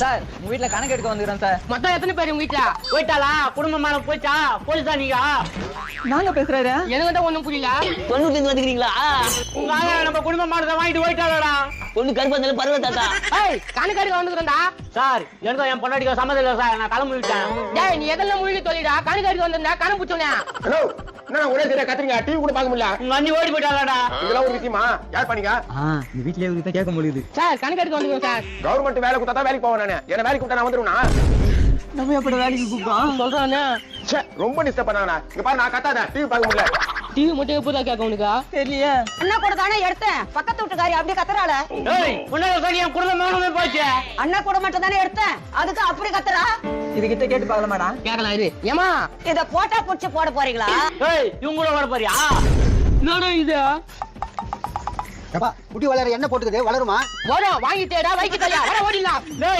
Sir உங்க வீட்டுல கணக்கு எடுக்க வந்துக்கிறேன் சார். மொத்தம் எத்தனை பேர் உங்க வீட்டுல? போயிட்டாளா? குடும்பமான போயிட்டா? போலீஸா நீங்க? நாங்க பேசுறாரு எனக்கு தான் ஒண்ணும் புரியல. பொண்ணுட்டு வந்துக்கிறீங்களா? உங்க ஆயா நம்ம குடும்பமானதை வாங்கிட்டு போயிட்டாளா? பொண்ணு கருப்பாந்தாலும் பரவாயில்ல தாத்தா. ஏய் கணக்கு எடுக்க வந்துக்கிறேன்டா. சார் எனக்கு என் பொண்டாட்டிக்கு சம்மதம் இல்லை சார். நான் கிளம்பி விட்டேன். டேய் நீ எதெல்லாம் முழுகி சொல்லிடா. கணக்கு எடுக்க வந்திருந்தா கணக்கு பிடிச்சோனே. ஹலோ என்ன ஒரே சரியா கத்துறீங்க? டிவி கூட பார்க்க முடியல. உங்க அண்ணி ஓடி போயிட்டாளாடா. இதெல்லாம் ஒரு விஷயமா? யார் பண்ணீங்க? இந்த வீட்லயே இவங்க கேட்க முடியுது. சார் கணக்கு எடுக்க வந்துக்கிறோம் சார். கவர்மெண்ட் வேலை கொடுத்தா தான் வேலைக்கு போவேன் நானு. என்ன வேலைக்கு கூப்பிட்டா நான் வந்துருவேனா? நம்ம எப்படி வேலைக்கு கூப்பிட்டோம் சொல்றானே. ச்சே, ரொம்ப டிஸ்டர்ப் பண்ணாங்கண்ணா. இங்க பாரு நான் கத்தாத டிவி பார்க்க முடியல. டிவி மட்டும் எப்போதான் கேட்க உனக்கா? தெரியலையே. அண்ணா கூட தானே எடுத்தேன். பக்கத்து வீட்டுக்காரி அப்படியே கத்துறாள. ஏய் உன்னால சரி என் குடும்பமானமே போச்சு. அண்ணா கூட மட்டும் தானே எடுத்தேன். அதுக்கு அப்படி கத்துறா. இதுகிட்ட கேட்டு பார்க்கல மேடம். கேட்கலாம் இரு. ஏமா இத போட்டா புடிச்சு போட போறீங்களா? ஏய் இவங்க கூட வர போறியா? என்னடா இது? குட்டி வளர என்ன போட்டுக்குது? வளருமா? வரும் வாங்கிட்டேடா வைக்க தெரியா வர ஓடிடலாம். டேய்